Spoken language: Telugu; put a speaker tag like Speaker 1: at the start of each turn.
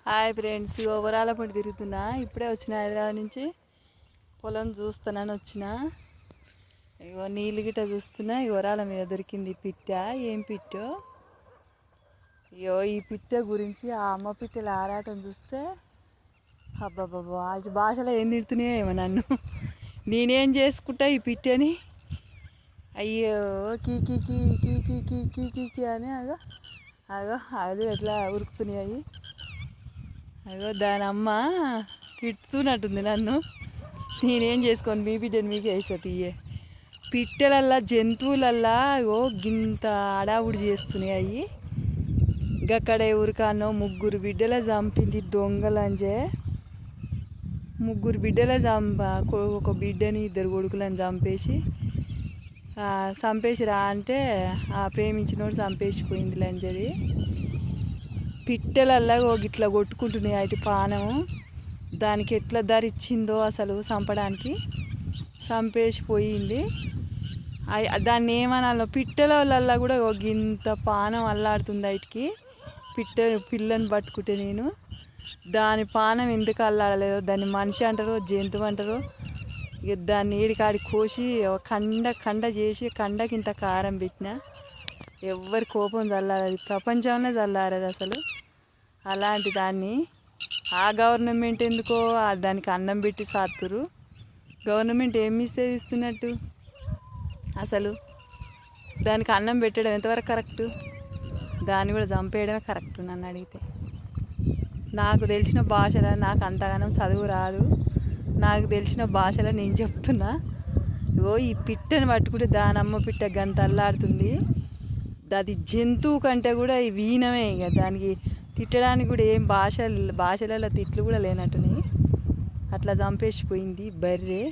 Speaker 1: హాయ్ ఫ్రెండ్స్, ఓవరాల పడి తిరుగుతున్నా. ఇప్పుడే వచ్చిన హైదరాబాద్ నుంచి. పొలం చూస్తానని వచ్చిన. ఇగో నీళ్ళు గిట్ట చూస్తున్నా. ఈ వరాల మీద దొరికింది పిట్ట. ఏం పిట్టో అయ్యో, ఈ పిట్ట గురించి ఆ అమ్మ పిట్టల ఆరాటం చూస్తే అబ్బాబాబా, వాటి భాషలో ఏం తిడుతున్నాయేమో నన్ను. నేనేం చేసుకుంటా ఈ పిట్టని. అయ్యో, కీ కీ కీ కీ కీ కీ కీ కీ కీ అని అగో అగో అది ఎట్లా ఉరుకుతున్నాయి. అయ్యో, దాని అమ్మ తిడుతున్నట్టుంది నన్ను. నేనేం చేసుకోను, మీ బిడ్డని మీకు వేస్తా తీయే. పిట్టలల్లా జంతువులల్లా ఓ గింత అడావుడి చేస్తున్నాయి అవి. గక్కడే ఊరికానో 3 బిడ్డల చంపింది దొంగలంజే. 3 బిడ్డల ఒక బిడ్డని 2 కొడుకులను చంపేసి రా అంటే ఆ ప్రేమించినోడు చంపేసిపోయింది లంజది. పిట్టలల్లా గిట్లా కొట్టుకుంటున్నాయి అయితే పానం. దానికి ఎట్లా ధరిచ్చిందో అసలు చంపడానికి. చంపేసిపోయింది. దాన్ని ఏమనాలో, పిట్టలల్లా కూడా ఇంత పానం అల్లాడుతుంది వాటికి. పిల్లని పట్టుకుంటే నేను దాని పానం ఎందుకు అల్లాడలేదో, దాన్ని మనిషి అంటారో జంతువు అంటారో. ఇక దాన్ని ఏడికాడి కోసి కండ చేసి కండకి ఇంత కారం పెట్టిన ఎవరి కోపం చల్లారది, ప్రపంచంలో చల్లారది అసలు. అలాంటి దాన్ని ఆ గవర్నమెంట్ ఎందుకో దానికి అన్నం పెట్టి సాతురు. గవర్నమెంట్ ఏం మిస్టేక్ ఇస్తున్నట్టు అసలు. దానికి అన్నం పెట్టడం ఎంతవరకు కరెక్టు? దాన్ని కూడా చంపేయడమే కరెక్ట్ నన్ను అడిగితే. నాకు తెలిసిన భాషలో, నాకు అంతగానం చదువు రాదు, నాకు తెలిసిన భాషలో నేను చెప్తున్నా. ఈ పిట్టని పట్టుకుంటే దాని అమ్మ పిట్ట గంత అల్లాడుతుంది. అది జంతువు కంటే కూడా వీనమే. ఇక దానికి తిట్టడానికి కూడా ఏం భాషలలో తిట్లు కూడా లేనట్టుని అట్లా చంపేసిపోయింది బర్రె.